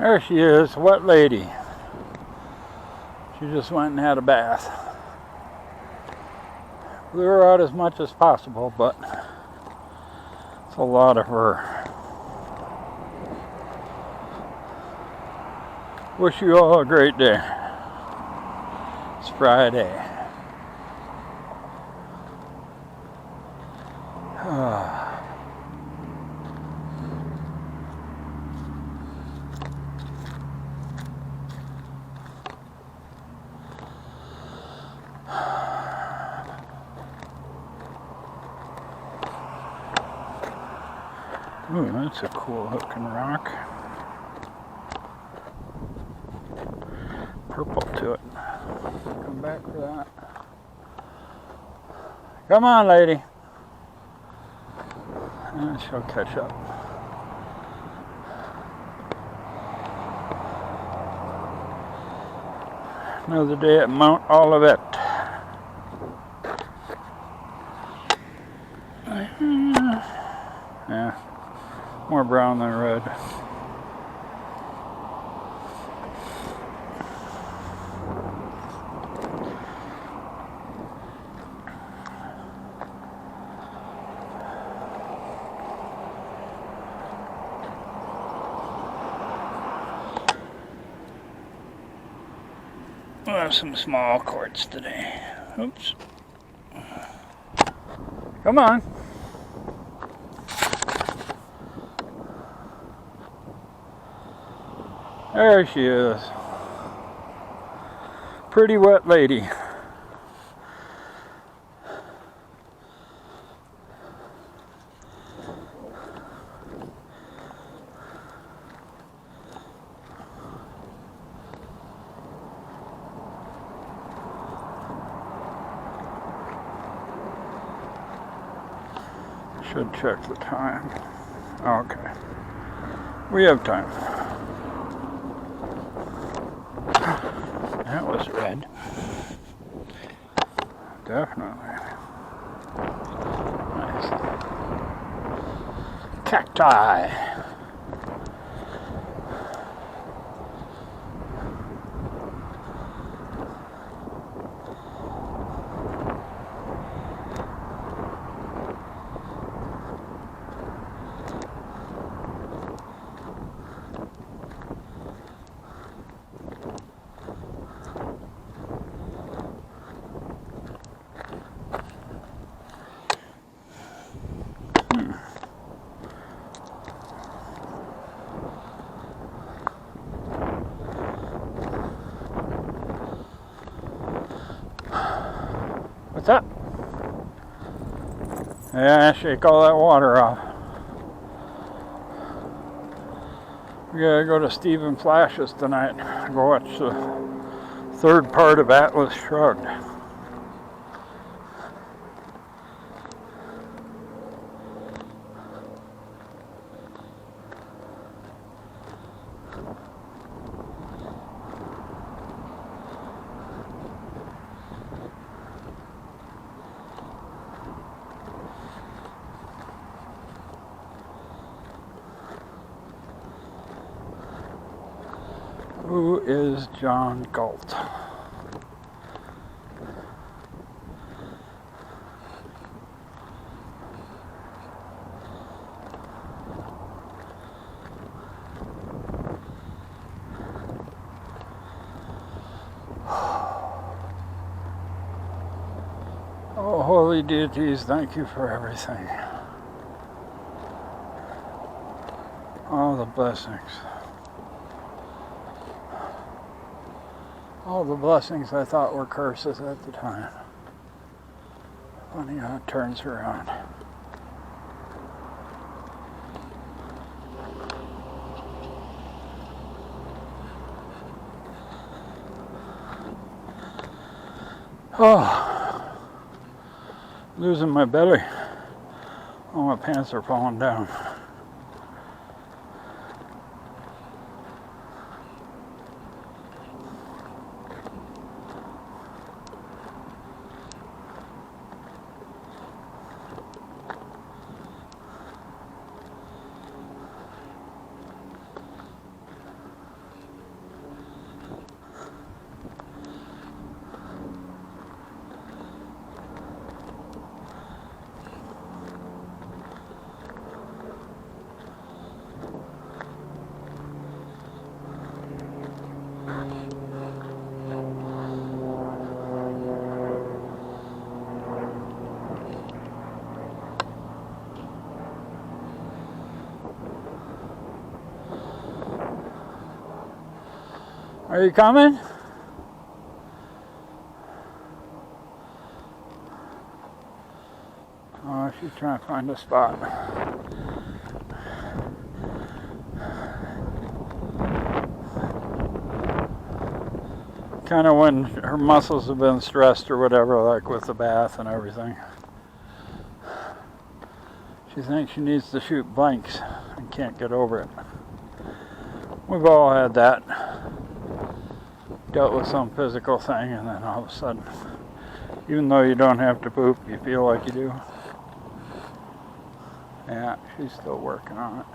There she is, wet lady. She just went and had a bath. Blew her out as much as possible, but it's a lot of her. Wish you all a great day. It's Friday. Ooh, that's a cool looking rock. Purple to it. Come back for that. Come on, lady. And she'll catch up. Another day at Mount Olivet. Yeah, more brown than red. We'll have some small quartz today. Oops. Come on. There she is. Pretty wet lady. Should check the time. Okay. We have time. That was red. Definitely. Nice. Cacti. What's up? Yeah, shake all that water off. We gotta go to Stephen Flash's tonight. Go watch the third part of Atlas Shrugged. Who is John Galt? Oh, holy deities, thank you for everything. All the blessings. All the blessings I thought were curses at the time. Funny how it turns around. Oh, losing my belly. All my pants are falling down. Are you coming? Oh, she's trying to find a spot. Kind of when her muscles have been stressed or whatever, like with the bath and everything. She thinks she needs to shoot blanks and can't get over it. We've all had that. Dealt with some physical thing and then all of a sudden, even though you don't have to poop, you feel like you do. Yeah, she's still working on it.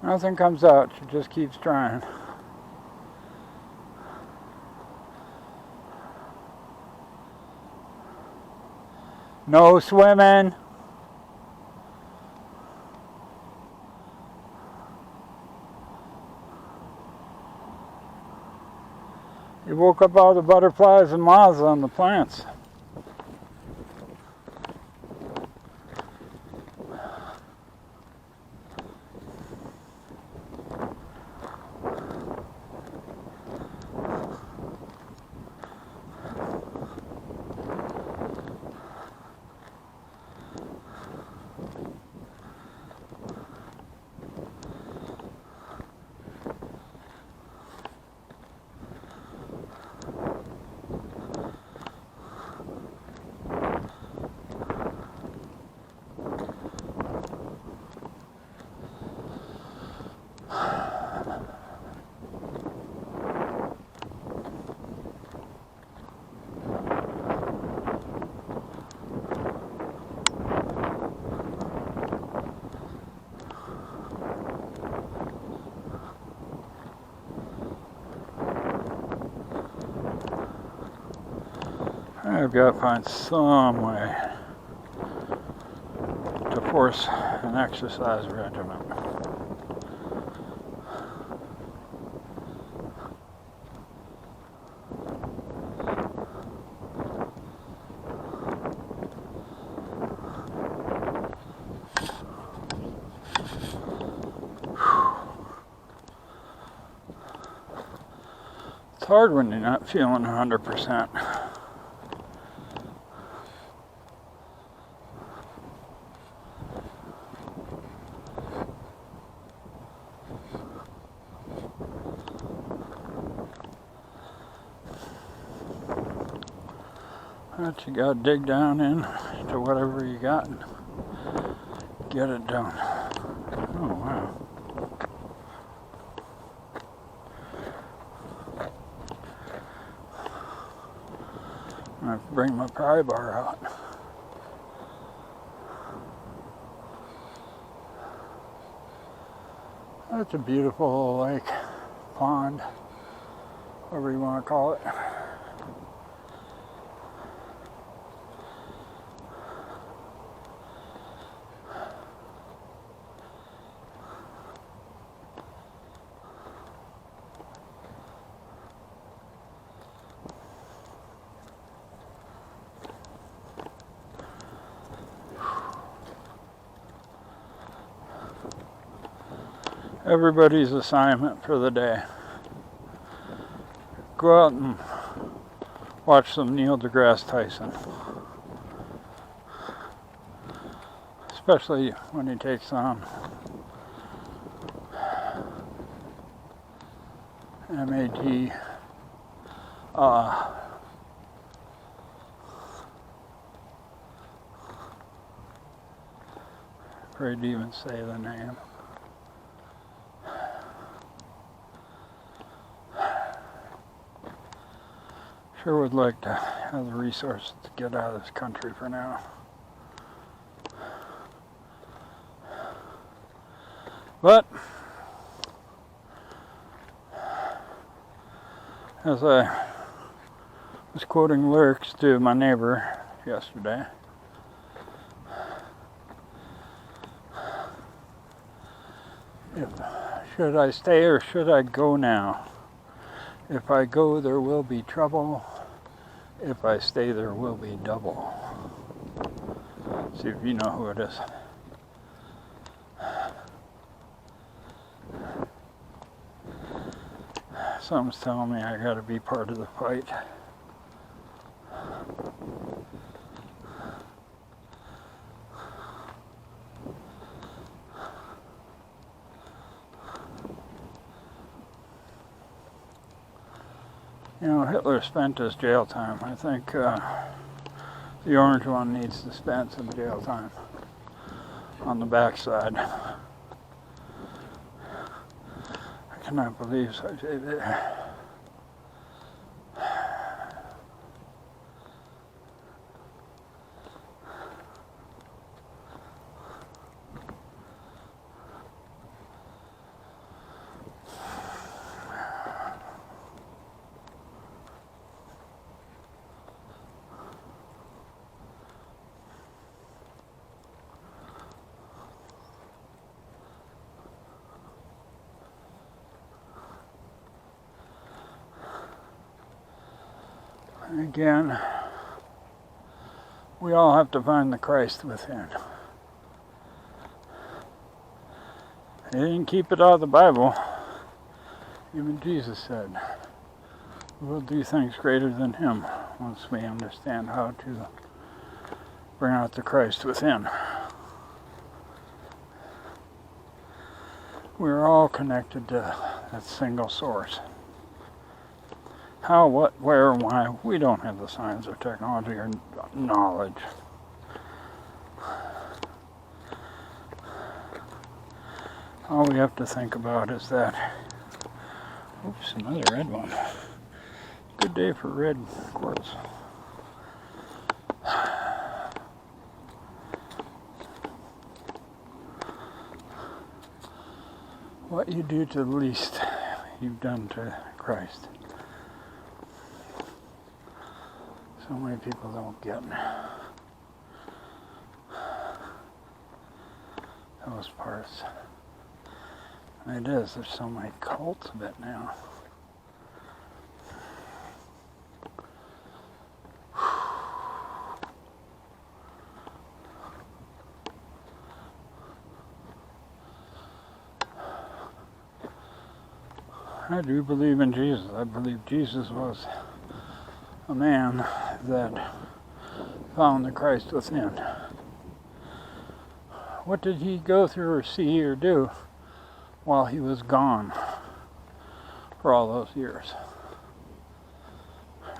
Nothing comes out, she just keeps trying. No swimming. You woke up all the butterflies and moths on the plants. I've got to find some way to force an exercise regimen. It's hard when you're not feeling 100%. But you gotta dig down in to whatever you got and get it done. Oh wow. I have to bring my pry bar out. That's a beautiful lake, pond, whatever you want to call it. Everybody's assignment for the day. Go out and watch some Neil deGrasse Tyson. Especially when he takes on MAT. Afraid to even say the name. Sure would like to have the resources to get out of this country for now. But as I was quoting lyrics to my neighbor yesterday, should I stay or should I go now? If I go, there will be trouble. If I stay, there will be double. See if you know who it is. Something's telling me I gotta be part of the fight. You know, Hitler spent his jail time. I think the orange one needs to spend some jail time on the backside. I cannot believe such a... Again, we all have to find the Christ within. They didn't keep it out of the Bible. Even Jesus said, we'll do things greater than him once we understand how to bring out the Christ within. We're all connected to that single source. How, what, where, and why, we don't have the science or technology or knowledge. All we have to think about is that, oops, another red one. Good day for red quartz. What you do to the least, you've done to Christ. So many people don't get those parts. And it is, there's so many cults of it now. I do believe in Jesus. I believe Jesus was a man that found the Christ within. What did he go through or see or do while he was gone for all those years?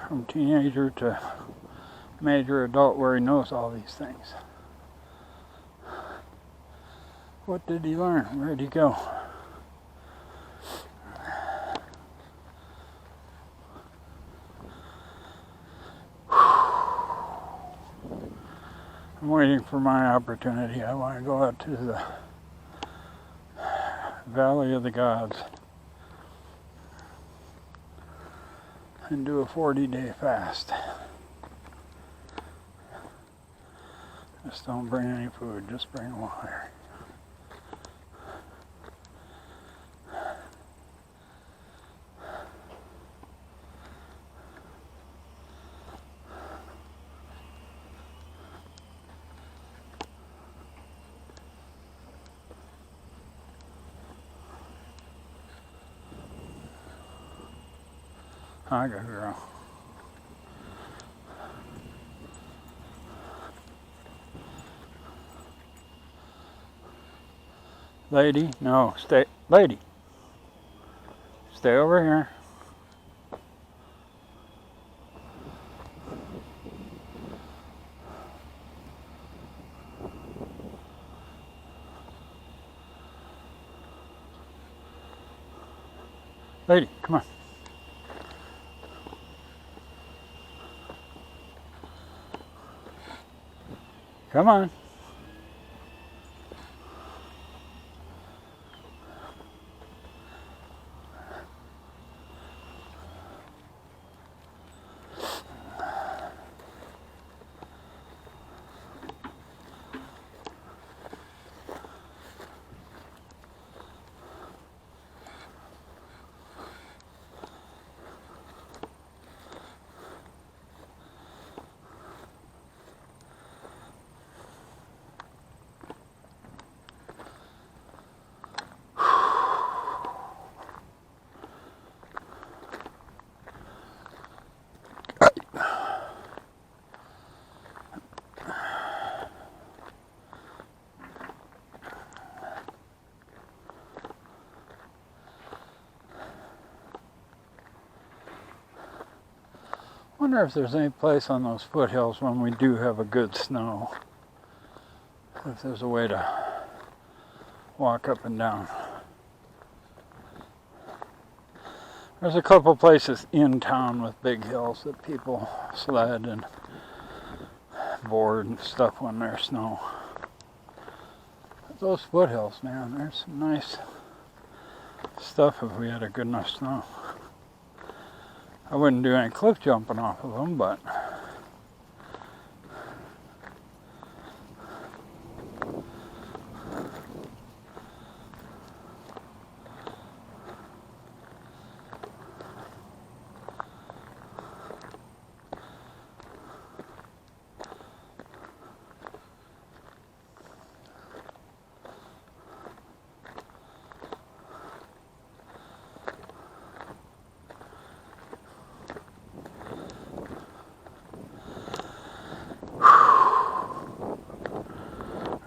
From teenager to major adult where he knows all these things. What did he learn? Where did he go? I'm waiting for my opportunity. I want to go out to the Valley of the Gods and do a 40-day fast. Just don't bring any food, just bring water. Hi, good girl. Lady, no, stay. Lady, stay over here. Lady, come on. Come on. wonder if there's any place on those foothills when we do have a good snow, if there's a way to walk up and down. There's a couple places in town with big hills that people sled and board and stuff when there's snow. But those foothills, man, there's some nice stuff if we had a good enough snow. I wouldn't do any cliff jumping off of them, but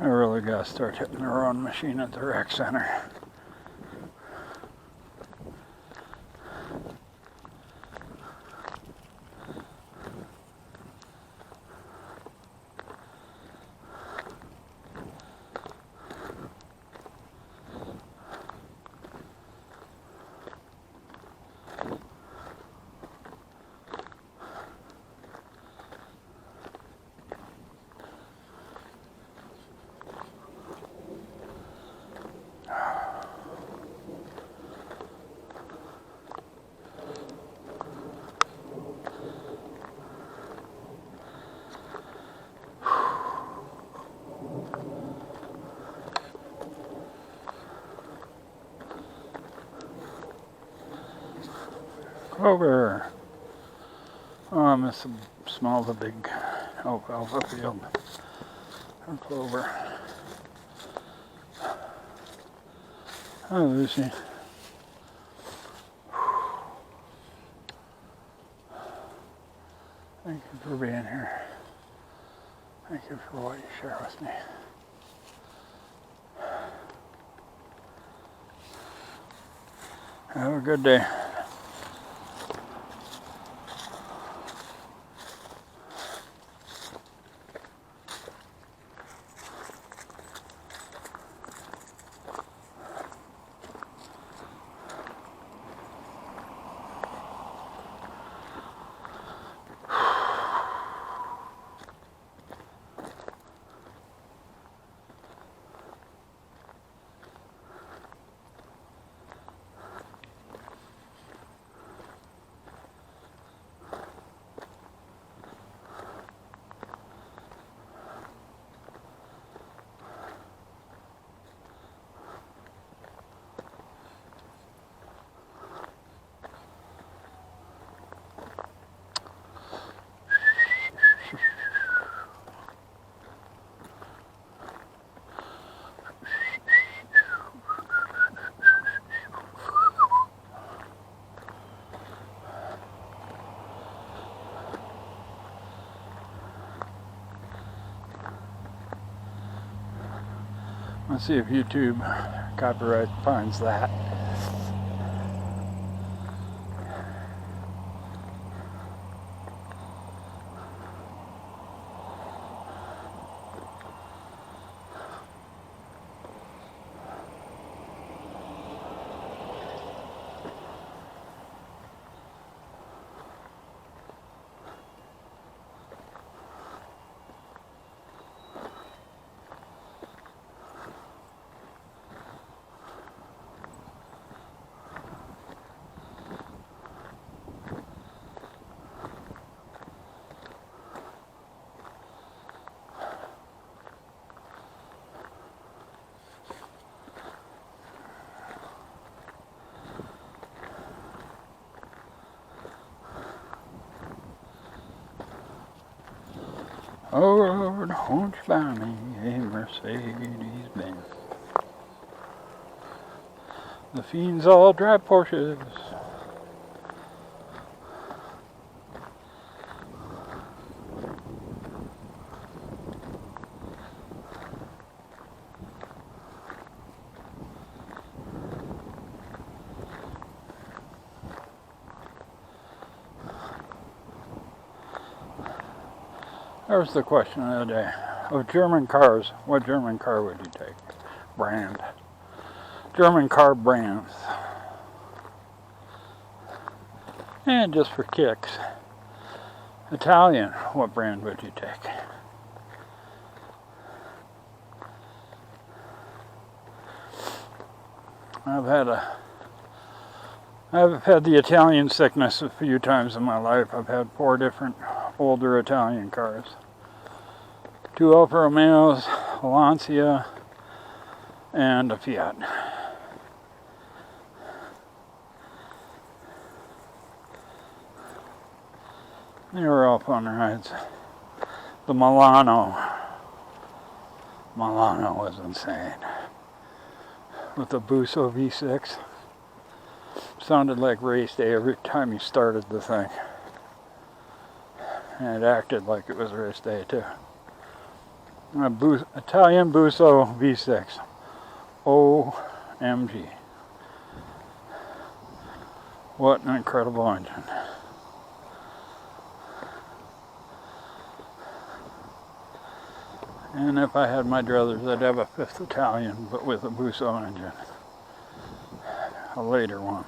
I really gotta start hitting the rowing machine at the rec center. Clover. Oh, I must have smelled the big alfalfa field. Or clover. Hi, Lucy. Thank you for being here. Thank you for what you share with me. Have a good day. Let's see if YouTube copyright finds that. Oh Lord, won't you buy me a Mercedes-Benz? The fiends all drive Porsches. There's the question of the day. Of German cars, what German car would you take? Brand. German car brands. And just for kicks. Italian, what brand would you take? I've had the Italian sickness a few times in my life. I've had 4 different older Italian cars. 2 Alfa Romeos, a Lancia, and a Fiat. They were all fun rides. The Milano was insane. With the Busso V6. Sounded like race day every time you started the thing. And it acted like it was race day too. Italian Busso V6. OMG. What an incredible engine. And if I had my druthers, I'd have a 5th Italian, but with a Busso engine. A later one.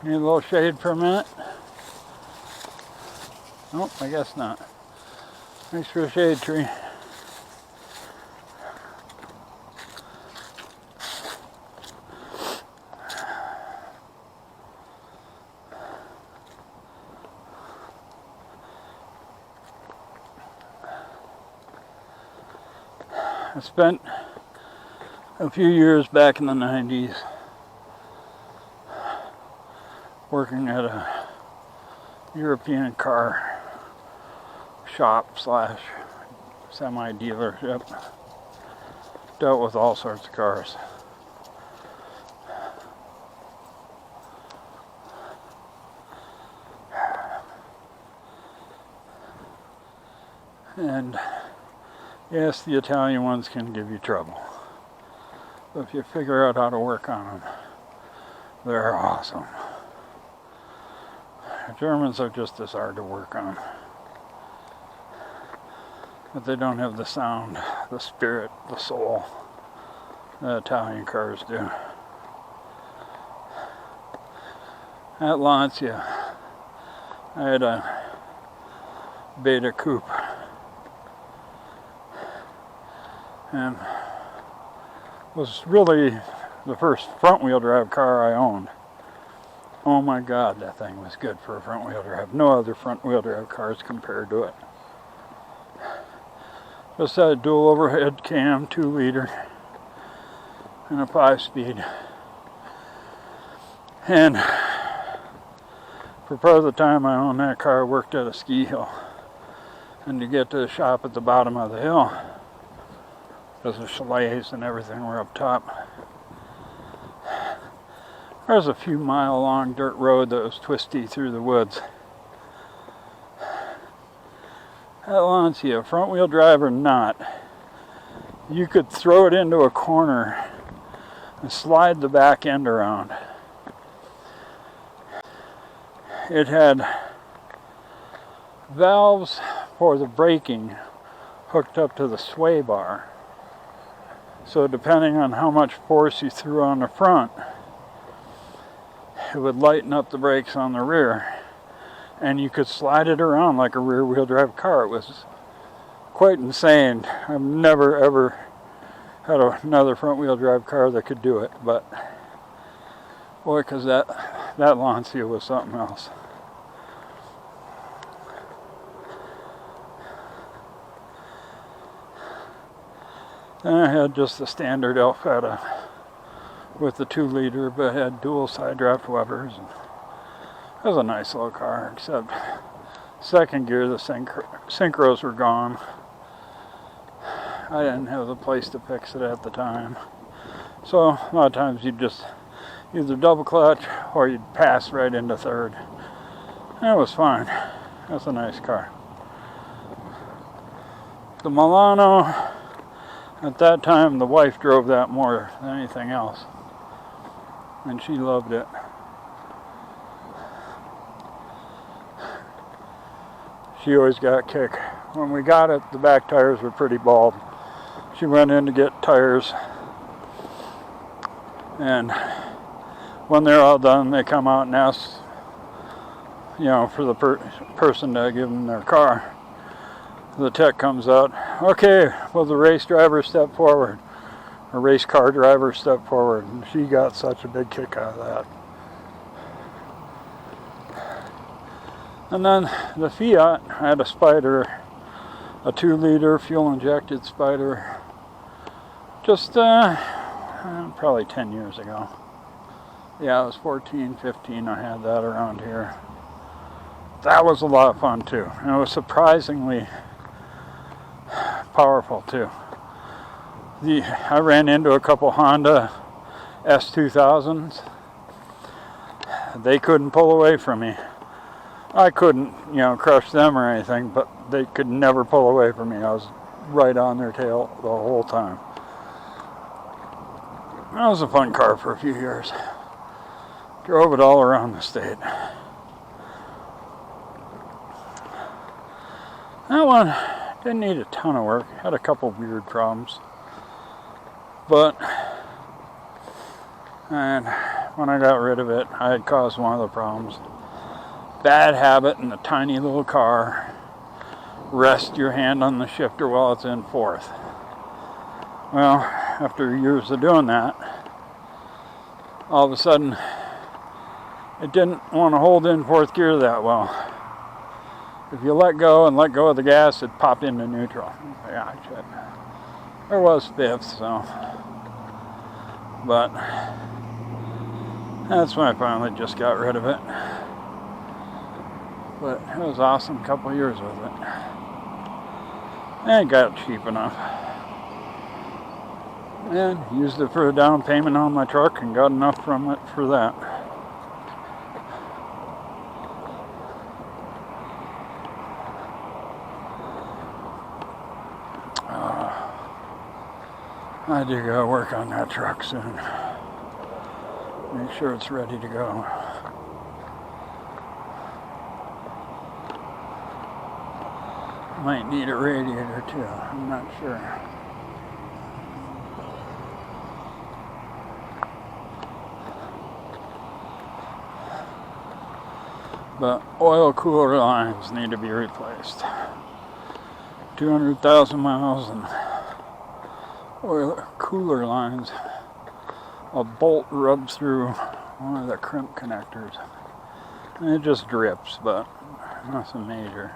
Need a little shade for a minute? Nope, I guess not. Thanks for the shade tree. I spent a few years back in the 90s working at a European car shop / semi dealership. Dealt with all sorts of cars. And yes, the Italian ones can give you trouble. But if you figure out how to work on them, they're awesome. The Germans are just as hard to work on. But they don't have the sound, the spirit, the soul that Italian cars do. At Lancia, I had a Beta Coupe. And was really the first front-wheel drive car I owned. Oh my God, that thing was good for a front-wheel drive. No other front-wheel drive cars compared to it. Just had a dual overhead cam, 2-liter, and a 5-speed. And for part of the time I owned that car, I worked at a ski hill. And to get to the shop at the bottom of the hill, because the chalets and everything were up top, there was a few mile long dirt road that was twisty through the woods. At Lancia, front wheel drive or not, you could throw it into a corner and slide the back end around. It had valves for the braking hooked up to the sway bar. So depending on how much force you threw on the front, it would lighten up the brakes on the rear. And you could slide it around like a rear-wheel drive car. It was quite insane. I've never ever had another front-wheel drive car that could do it. But boy, because that Lancia was something else. Then I had just the standard Alfetta with the 2-liter, but had dual side draft Webers. And it was a nice little car, except second gear, the synchros were gone. I didn't have the place to fix it at the time. So a lot of times you'd just either double clutch or you'd pass right into third. And it was fine. That's a nice car. The Milano, at that time, the wife drove that more than anything else. And she loved it. She always got a kick. When we got it, the back tires were pretty bald. She went in to get tires. And when they're all done, they come out and ask, for the person to give them their car. The tech comes out, okay, will the race driver step forward? A race car driver step forward. And she got such a big kick out of that. And then the Fiat had a Spider, a 2-liter fuel-injected Spider, just probably 10 years ago. Yeah, it was 14, 15, I had that around here. That was a lot of fun too. And it was surprisingly powerful too. I ran into a couple Honda S2000s. They couldn't pull away from me. I couldn't, crush them or anything, but they could never pull away from me. I was right on their tail the whole time. That was a fun car for a few years. Drove it all around the state. That one didn't need a ton of work. Had a couple weird problems. And when I got rid of it, I had caused one of the problems. Bad habit in a tiny little car. Rest your hand on the shifter while it's in fourth. Well, after years of doing that, all of a sudden, it didn't want to hold in fourth gear that well. If you let go of the gas, it'd pop into neutral. Yeah, I should. There was fifth, so. But that's when I finally just got rid of it. But it was awesome, a couple years with it. And got it cheap enough. And used it for a down payment on my truck and got enough from it for that. I do gotta work on that truck soon. Make sure it's ready to go. Might need a radiator too, I'm not sure. But oil cooler lines need to be replaced. 200,000 miles and oil cooler lines. A bolt rubs through one of the crimp connectors. And it just drips, but nothing major.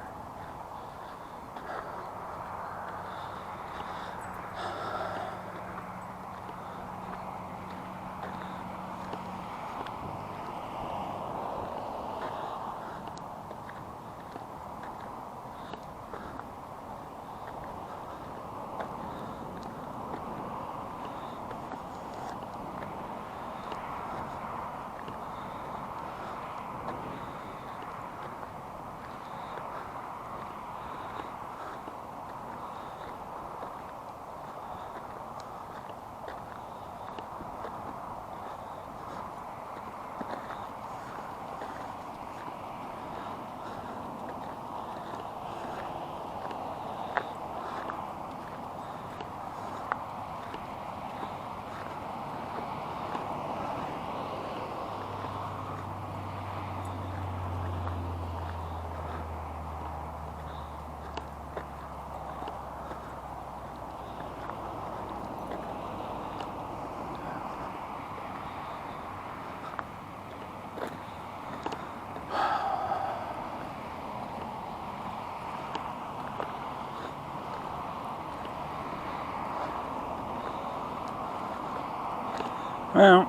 Well,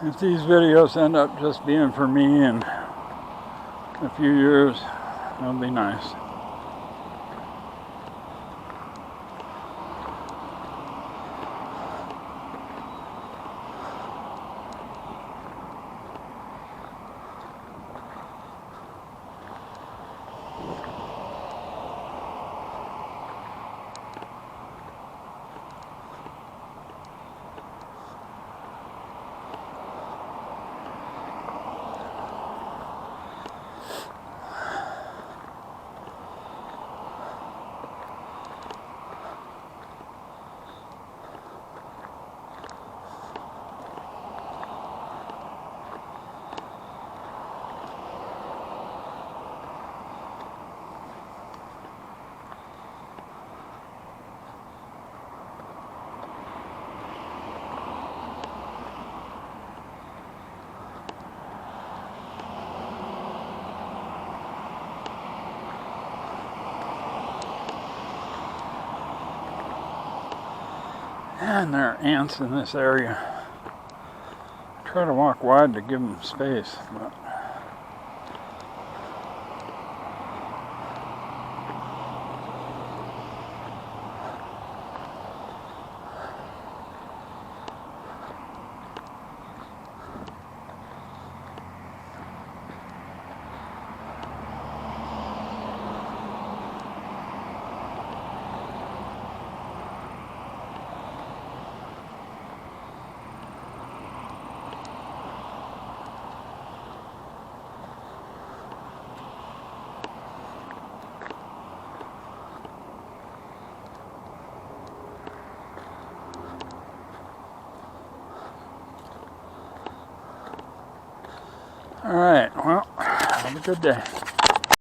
if these videos end up just being for me in a few years, that'll be nice. And there are ants in this area. I try to walk wide to give them space, but all right, well, have a good day.